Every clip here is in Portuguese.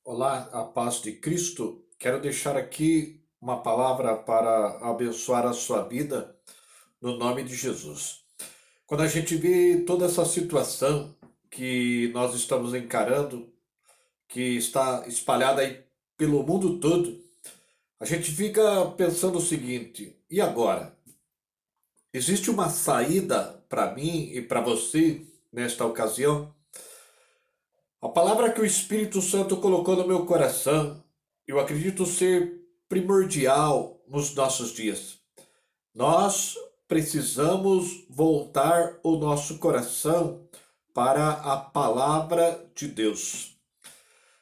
Olá, a paz de Cristo. Quero deixar aqui uma palavra para abençoar a sua vida, no nome de Jesus. Quando a gente vê toda essa situação que nós estamos encarando, que está espalhada aí pelo mundo todo, a gente fica pensando o seguinte: e agora? Existe uma saída para mim e para você nesta ocasião? A palavra que o Espírito Santo colocou no meu coração, eu acredito ser primordial nos nossos dias. Nós precisamos voltar o nosso coração para a palavra de Deus.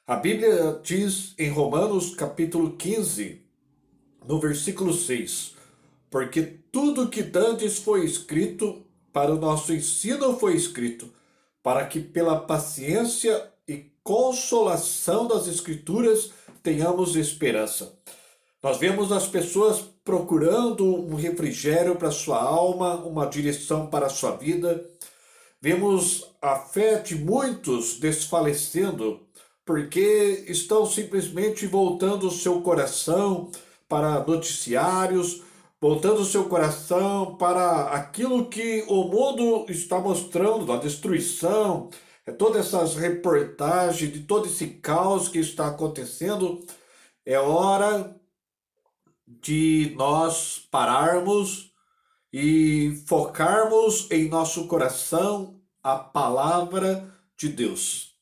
A Bíblia diz em Romanos capítulo 15, no versículo 6, porque tudo que dantes foi escrito, para o nosso ensino foi escrito, para que pela paciência e consolação das Escrituras tenhamos esperança. Nós vemos as pessoas procurando um refrigério para sua alma, uma direção para a sua vida. Vemos a fé de muitos desfalecendo porque estão simplesmente voltando o seu coração para noticiários, voltando o seu coração para aquilo que o mundo está mostrando, a destruição, todas essas reportagens de todo esse caos que está acontecendo. É hora de nós pararmos e focarmos em nosso coração a palavra de Deus.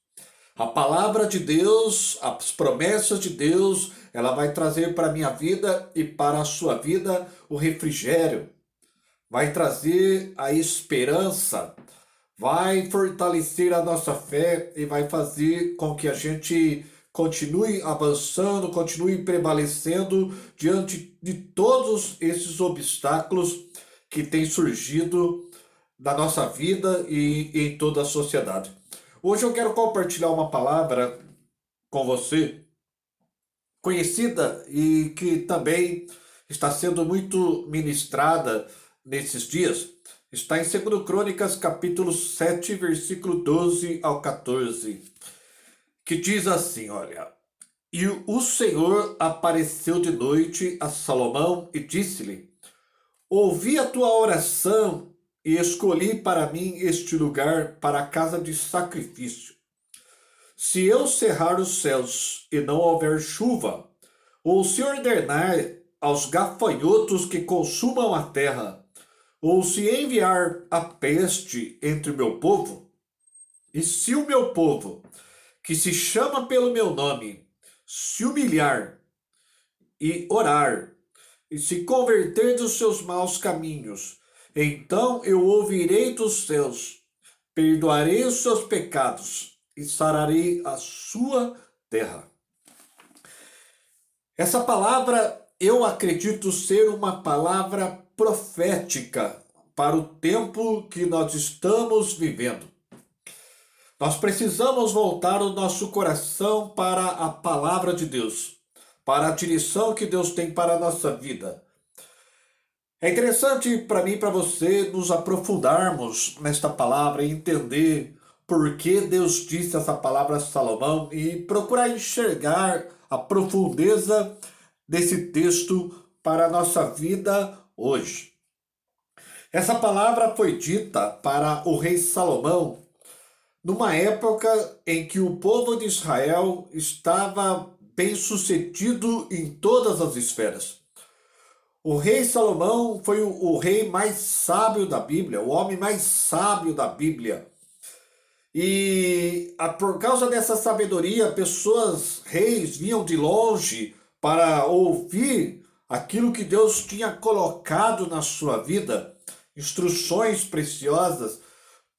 A palavra de Deus, as promessas de Deus, ela vai trazer para a minha vida e para a sua vida o refrigério, vai trazer a esperança, vai fortalecer a nossa fé e vai fazer com que a gente continue avançando, continue prevalecendo diante de todos esses obstáculos que têm surgido na nossa vida e em toda a sociedade. Hoje eu quero compartilhar uma palavra com você, conhecida e que também está sendo muito ministrada nesses dias. Está em 2 Crônicas, capítulo 7, versículo 12 ao 14, que diz assim, olha: E o Senhor apareceu de noite a Salomão e disse-lhe: Ouvi a tua oração e escolhi para mim este lugar para a casa de sacrifício. Se eu cerrar os céus e não houver chuva, ou se ordenar aos gafanhotos que consumam a terra, ou se enviar a peste entre o meu povo, e se o meu povo, que se chama pelo meu nome, se humilhar e orar, e se converter dos seus maus caminhos, então eu ouvirei dos céus, perdoarei os seus pecados e sararei a sua terra. Essa palavra eu acredito ser uma palavra profética para o tempo que nós estamos vivendo. Nós precisamos voltar o nosso coração para a palavra de Deus, para a direção que Deus tem para a nossa vida. É interessante para mim e para você nos aprofundarmos nesta palavra e entender por que Deus disse essa palavra a Salomão e procurar enxergar a profundeza desse texto para a nossa vida hoje. Essa palavra foi dita para o rei Salomão numa época em que o povo de Israel estava bem sucedido em todas as esferas. O rei Salomão foi o rei mais sábio da Bíblia, o homem mais sábio da Bíblia. E por causa dessa sabedoria, pessoas, reis, vinham de longe para ouvir aquilo que Deus tinha colocado na sua vida, instruções preciosas.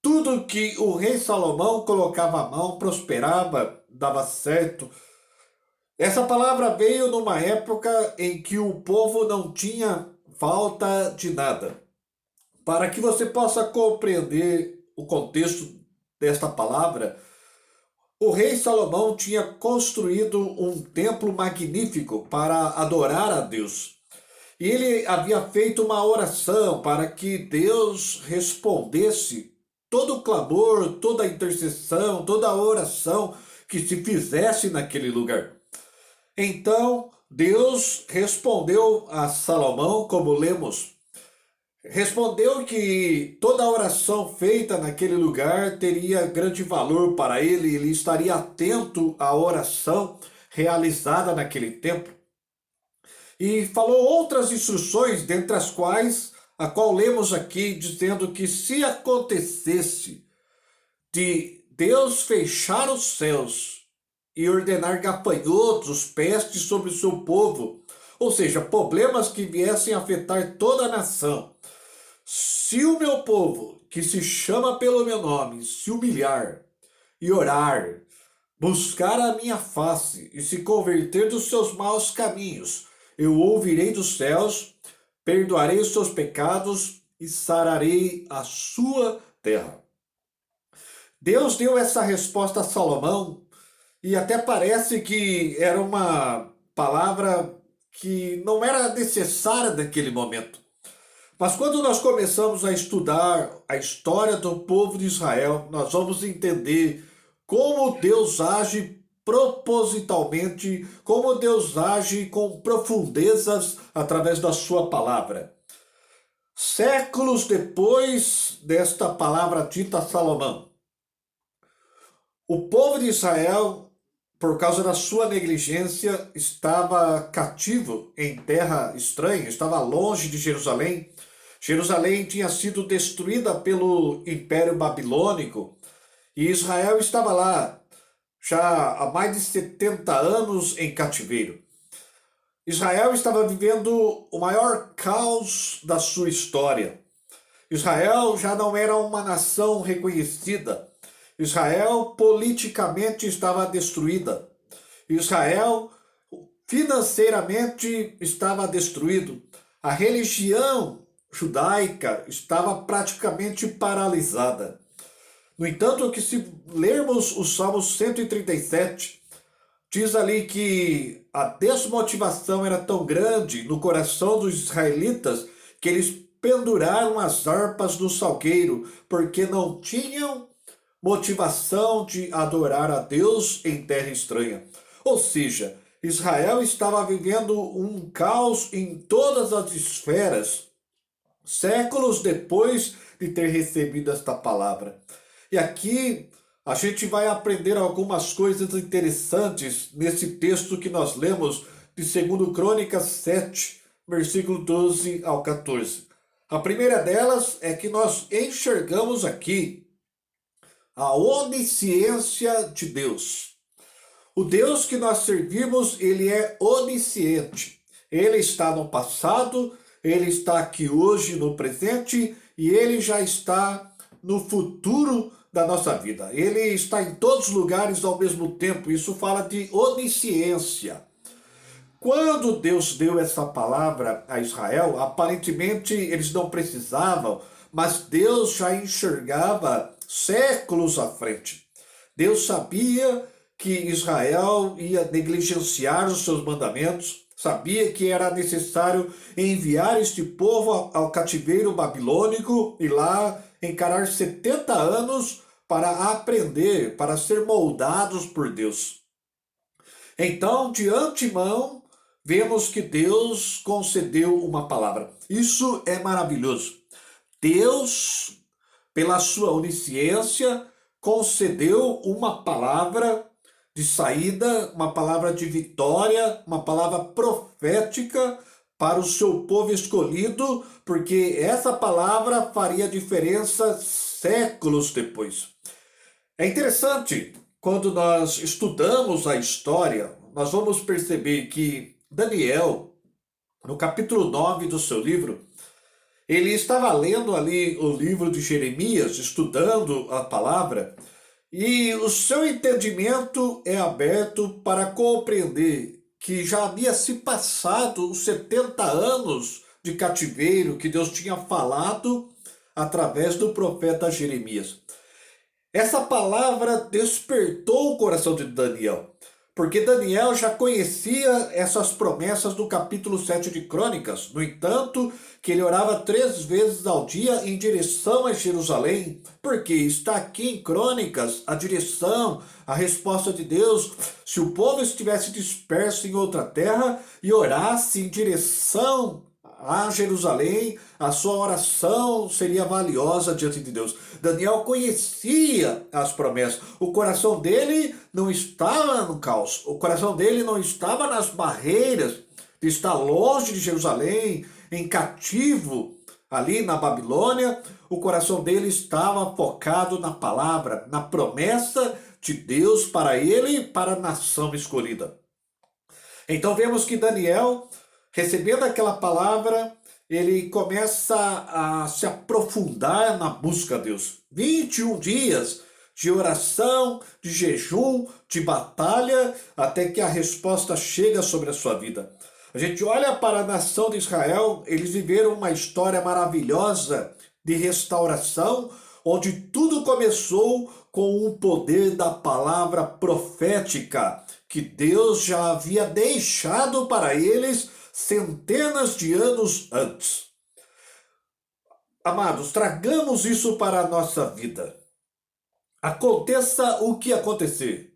Tudo que o rei Salomão colocava a mão prosperava, dava certo. Essa palavra veio numa época em que o povo não tinha falta de nada. Para que você possa compreender o contexto desta palavra, o rei Salomão tinha construído um templo magnífico para adorar a Deus. E ele havia feito uma oração para que Deus respondesse todo o clamor, toda a intercessão, toda a oração que se fizesse naquele lugar. Então, Deus respondeu a Salomão, como lemos, respondeu que toda oração feita naquele lugar teria grande valor para ele, ele estaria atento à oração realizada naquele tempo. E falou outras instruções, dentre as quais a qual lemos aqui, dizendo que se acontecesse de Deus fechar os céus e ordenar gafanhotos, pestes sobre o seu povo, ou seja, problemas que viessem a afetar toda a nação, se o meu povo, que se chama pelo meu nome, se humilhar e orar, buscar a minha face e se converter dos seus maus caminhos, eu ouvirei dos céus, perdoarei os seus pecados e sararei a sua terra. Deus deu essa resposta a Salomão e até parece que era uma palavra que não era necessária naquele momento. Mas quando nós começamos a estudar a história do povo de Israel, nós vamos entender como Deus age propositalmente, como Deus age com profundezas através da sua palavra. Séculos depois desta palavra dita a Salomão, o povo de Israel, por causa da sua negligência, estava cativo em terra estranha, estava longe de Jerusalém. Jerusalém tinha sido destruída pelo Império Babilônico e Israel estava lá já há mais de 70 anos em cativeiro. Israel estava vivendo o maior caos da sua história. Israel já não era uma nação reconhecida. Israel politicamente estava destruída. Israel financeiramente estava destruído. A religião judaica estava praticamente paralisada. No entanto, que se lermos o Salmo 137, diz ali que a desmotivação era tão grande no coração dos israelitas que eles penduraram as harpas no salgueiro, porque não tinham motivação de adorar a Deus em terra estranha. Ou seja, Israel estava vivendo um caos em todas as esferas, séculos depois de ter recebido esta palavra. E aqui a gente vai aprender algumas coisas interessantes nesse texto que nós lemos de 2 Crônicas 7, versículo 12 ao 14. A primeira delas é que nós enxergamos aqui a onisciência de Deus. O Deus que nós servimos, ele é onisciente. Ele está no passado, ele está aqui hoje no presente e ele já está no futuro da nossa vida. Ele está em todos os lugares ao mesmo tempo. Isso fala de onisciência. Quando Deus deu essa palavra a Israel, aparentemente eles não precisavam, mas Deus já enxergava séculos à frente. Deus sabia que Israel ia negligenciar os seus mandamentos, sabia que era necessário enviar este povo ao cativeiro babilônico e lá encarar 70 anos para aprender, para ser moldados por Deus. Então, de antemão, vemos que Deus concedeu uma palavra. Isso é maravilhoso. Deus, pela sua onisciência, concedeu uma palavra de saída, uma palavra de vitória, uma palavra profética para o seu povo escolhido, porque essa palavra faria diferença séculos depois. É interessante, quando nós estudamos a história, nós vamos perceber que Daniel, no capítulo 9 do seu livro, ele estava lendo ali o livro de Jeremias, estudando a palavra, e o seu entendimento é aberto para compreender que já havia se passado os 70 anos de cativeiro que Deus tinha falado através do profeta Jeremias. Essa palavra despertou o coração de Daniel, porque Daniel já conhecia essas promessas do capítulo 7 de Crônicas. No entanto, que ele orava 3 vezes ao dia em direção a Jerusalém, porque está aqui em Crônicas a direção, a resposta de Deus. Se o povo estivesse disperso em outra terra e orasse em direção a Jerusalém, a sua oração seria valiosa diante de Deus. Daniel conhecia as promessas. O coração dele não estava no caos. O coração dele não estava nas barreiras de estar longe de Jerusalém, em cativo ali na Babilônia. O coração dele estava focado na palavra, na promessa de Deus para ele e para a nação escolhida. Então vemos que Daniel, recebendo aquela palavra, ele começa a se aprofundar na busca a Deus. 21 dias de oração, de jejum, de batalha, até que a resposta chega sobre a sua vida. A gente olha para a nação de Israel, eles viveram uma história maravilhosa de restauração, onde tudo começou com o poder da palavra profética, que Deus já havia deixado para eles centenas de anos antes. Amados, tragamos isso para a nossa vida. Aconteça o que acontecer.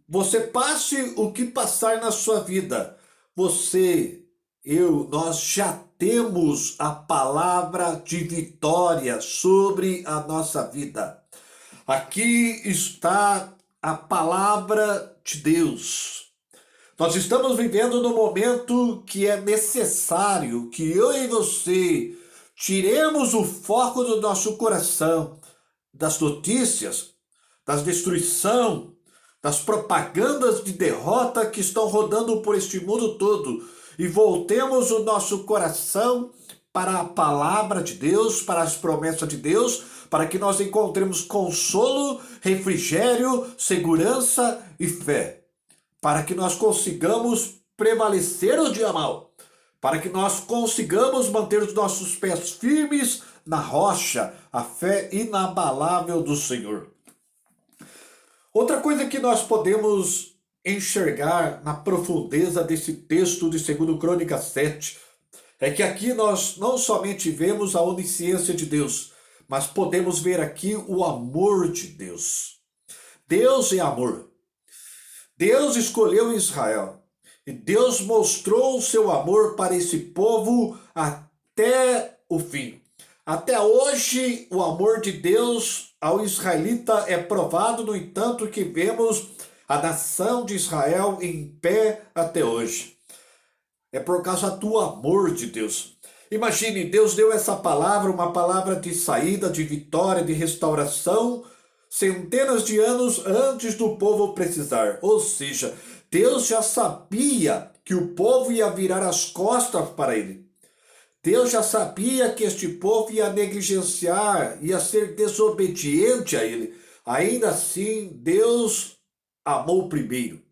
Você passe o que passar na sua vida. Você, eu, nós já temos a palavra de vitória sobre a nossa vida. Aqui está a palavra de Deus. Nós estamos vivendo num momento que é necessário que eu e você tiremos o foco do nosso coração das notícias, das destruição, das propagandas de derrota que estão rodando por este mundo todo e voltemos o nosso coração para a palavra de Deus, para as promessas de Deus, para que nós encontremos consolo, refrigério, segurança e fé, para que nós consigamos prevalecer o dia mal, para que nós consigamos manter os nossos pés firmes na rocha, a fé inabalável do Senhor. Outra coisa que nós podemos enxergar na profundeza desse texto de 2 Crônicas 7 é que aqui nós não somente vemos a onisciência de Deus, mas podemos ver aqui o amor de Deus. Deus é amor. Deus escolheu Israel e Deus mostrou o seu amor para esse povo até o fim. Até hoje, o amor de Deus ao israelita é provado, no entanto, que vemos a nação de Israel em pé até hoje. É por causa do amor de Deus. Imagine, Deus deu essa palavra, uma palavra de saída, de vitória, de restauração, centenas de anos antes do povo precisar. Ou seja, Deus já sabia que o povo ia virar as costas para ele. Deus já sabia que este povo ia negligenciar, ia ser desobediente a ele. Ainda assim, Deus amou primeiro.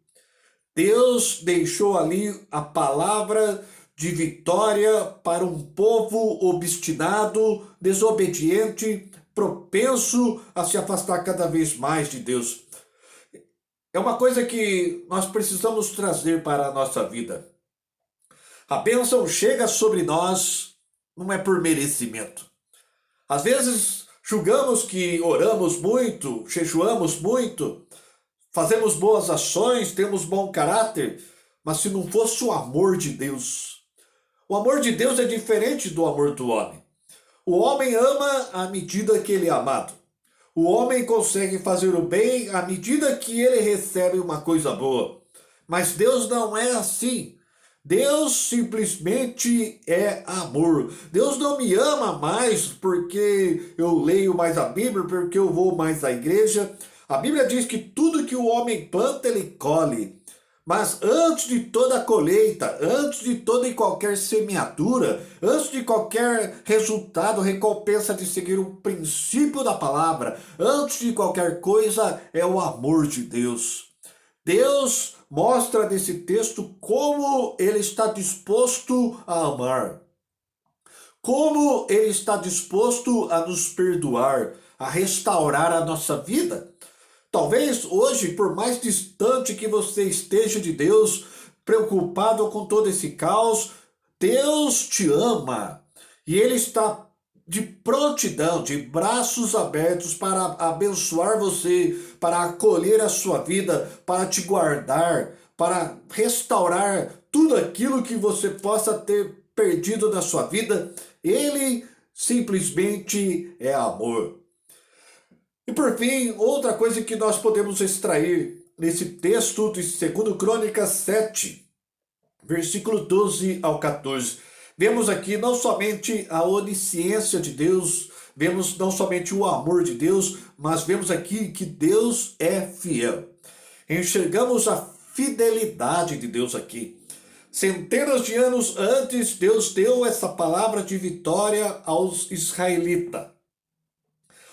Deus deixou ali a palavra de vitória para um povo obstinado, desobediente, propenso a se afastar cada vez mais de Deus. É uma coisa que nós precisamos trazer para a nossa vida. A bênção chega sobre nós, não é por merecimento. Às vezes julgamos que oramos muito, jejuamos muito, fazemos boas ações, temos bom caráter, mas se não fosse o amor de Deus. O amor de Deus é diferente do amor do homem. O homem ama à medida que ele é amado. O homem consegue fazer o bem à medida que ele recebe uma coisa boa. Mas Deus não é assim. Deus simplesmente é amor. Deus não me ama mais porque eu leio mais a Bíblia, porque eu vou mais à igreja. A Bíblia diz que tudo que o homem planta, ele colhe. Mas antes de toda a colheita, antes de toda e qualquer semeadura, antes de qualquer resultado, recompensa de seguir um princípio da palavra, antes de qualquer coisa, é o amor de Deus. Deus mostra nesse texto como ele está disposto a amar, como ele está disposto a nos perdoar, a restaurar a nossa vida. Talvez hoje, por mais distante que você esteja de Deus, preocupado com todo esse caos, Deus te ama e Ele está de prontidão, de braços abertos para abençoar você, para acolher a sua vida, para te guardar, para restaurar tudo aquilo que você possa ter perdido na sua vida. Ele simplesmente é amor. E por fim, outra coisa que nós podemos extrair nesse texto de 2 Crônicas 7, versículo 12 ao 14. Vemos aqui não somente a onisciência de Deus, vemos não somente o amor de Deus, mas vemos aqui que Deus é fiel. Enxergamos a fidelidade de Deus aqui. Centenas de anos antes, Deus deu essa palavra de vitória aos israelitas.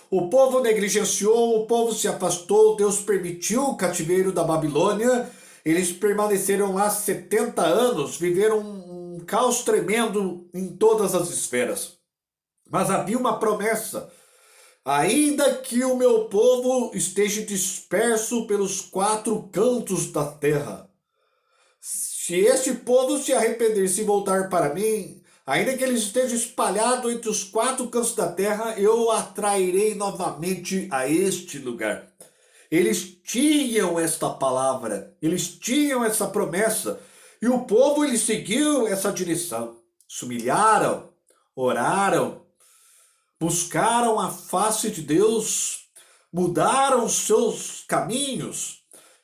O povo negligenciou, o povo se afastou, Deus permitiu o cativeiro da Babilônia. Eles permaneceram lá 70 anos, viveram um caos tremendo em todas as esferas. Mas havia uma promessa: ainda que o meu povo esteja disperso pelos 4 cantos da terra, se este povo se arrepender e se voltar para mim, ainda que ele esteja espalhado entre os 4 cantos da terra, eu o atrairei novamente a este lugar. Eles tinham esta palavra, eles tinham essa promessa, e o povo ele seguiu essa direção. Se humilharam, oraram, buscaram a face de Deus, mudaram seus caminhos,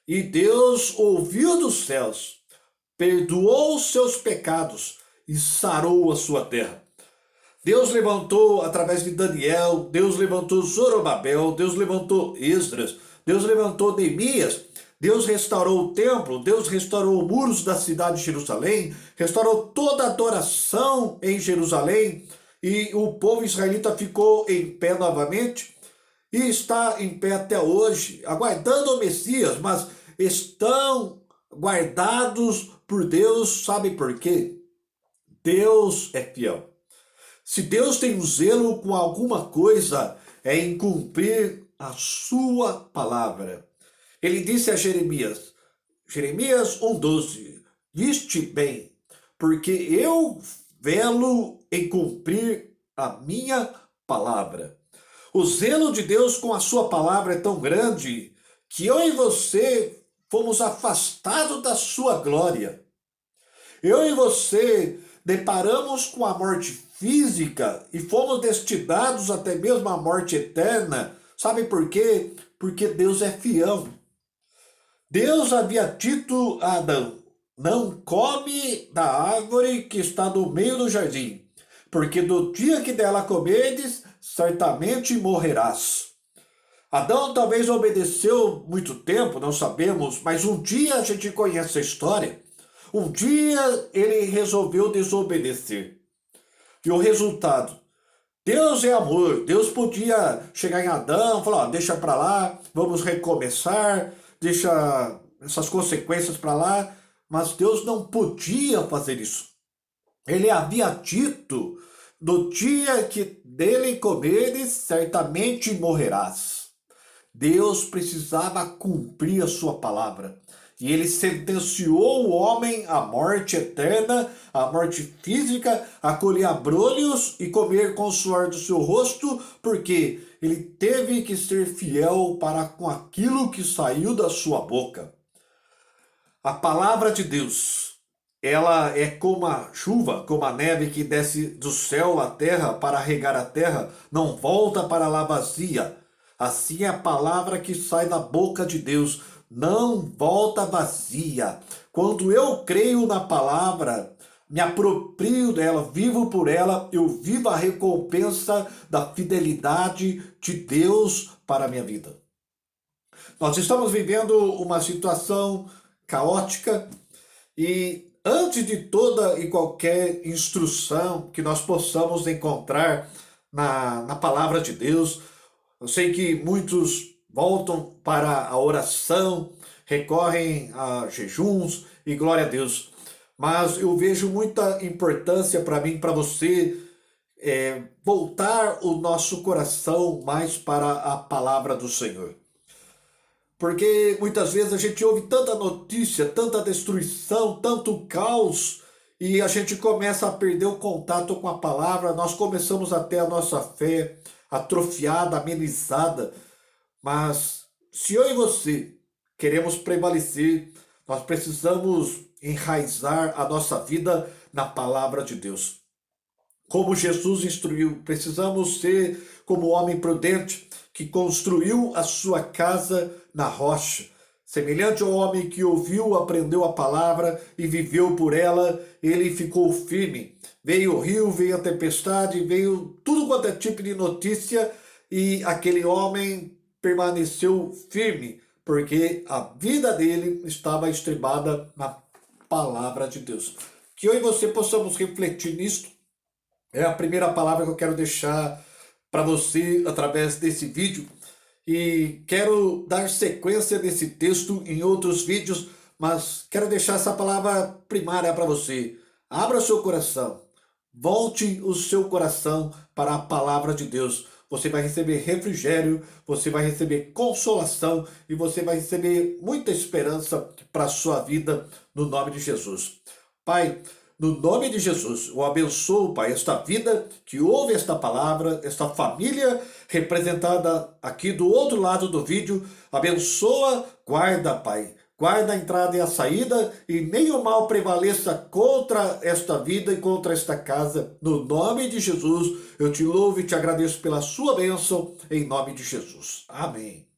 e Deus ouviu dos céus, perdoou os seus pecados e sarou a sua terra. Deus levantou através de Daniel, Deus levantou Zorobabel, Deus levantou Esdras, Deus levantou Neemias, Deus restaurou o templo, Deus restaurou os muros da cidade de Jerusalém, restaurou toda a adoração em Jerusalém, e o povo israelita ficou em pé novamente, e está em pé até hoje, aguardando o Messias, mas estão guardados por Deus, sabe por quê? Deus é fiel. Se Deus tem um zelo com alguma coisa, é em cumprir a sua palavra. Ele disse a Jeremias, Jeremias 1,12, viste bem, porque eu velo em cumprir a minha palavra. O zelo de Deus com a sua palavra é tão grande que eu e você fomos afastados da sua glória. Eu e você deparamos com a morte física e fomos destinados até mesmo à morte eterna. Sabe por quê? Porque Deus é fiel. Deus havia dito a Adão: não come da árvore que está no meio do jardim, porque do dia que dela comerdes, certamente morrerás. Adão talvez obedeceu muito tempo, não sabemos, mas um dia a gente conhece a história. Um dia ele resolveu desobedecer. E o resultado? Deus é amor. Deus podia chegar em Adão e falar: ó, deixa para lá, vamos recomeçar, deixa essas consequências para lá. Mas Deus não podia fazer isso. Ele havia dito: no dia que dele comeres, certamente morrerás. Deus precisava cumprir a sua palavra. E ele sentenciou o homem à morte eterna, à morte física, a colher abrolhos e comer com o suor do seu rosto, porque ele teve que ser fiel para com aquilo que saiu da sua boca. A palavra de Deus, ela é como a chuva, como a neve que desce do céu à terra para regar a terra, não volta para lá vazia. Assim é a palavra que sai da boca de Deus, não volta vazia. Quando eu creio na palavra, me aproprio dela, vivo por ela, eu vivo a recompensa da fidelidade de Deus para a minha vida. Nós estamos vivendo uma situação caótica e antes de toda e qualquer instrução que nós possamos encontrar na palavra de Deus, eu sei que muitos voltam para a oração, recorrem a jejuns e glória a Deus. Mas eu vejo muita importância para mim, para você, voltar o nosso coração mais para a palavra do Senhor. Porque muitas vezes a gente ouve tanta notícia, tanta destruição, tanto caos, e a gente começa a perder o contato com a palavra, nós começamos a ter a nossa fé atrofiada, amenizada, mas se eu e você queremos prevalecer, nós precisamos enraizar a nossa vida na palavra de Deus. Como Jesus instruiu, precisamos ser como o homem prudente que construiu a sua casa na rocha. Semelhante ao homem que ouviu, aprendeu a palavra e viveu por ela, ele ficou firme. Veio o rio, veio a tempestade, veio tudo quanto é tipo de notícia e aquele homem permaneceu firme, porque a vida dele estava estribada na palavra de Deus. Que eu e você possamos refletir nisto. É a primeira palavra que eu quero deixar para você através desse vídeo. E quero dar sequência desse texto em outros vídeos, mas quero deixar essa palavra primária para você. Abra seu coração, volte o seu coração para a palavra de Deus. Você vai receber refrigério, você vai receber consolação e você vai receber muita esperança para a sua vida no nome de Jesus. Pai, no nome de Jesus, eu abençoo, Pai, esta vida que ouve esta palavra, esta família representada aqui do outro lado do vídeo. Abençoa, guarda, Pai. Guarda a entrada e a saída, e nenhum mal prevaleça contra esta vida e contra esta casa. No nome de Jesus, eu te louvo e te agradeço pela sua bênção, em nome de Jesus. Amém.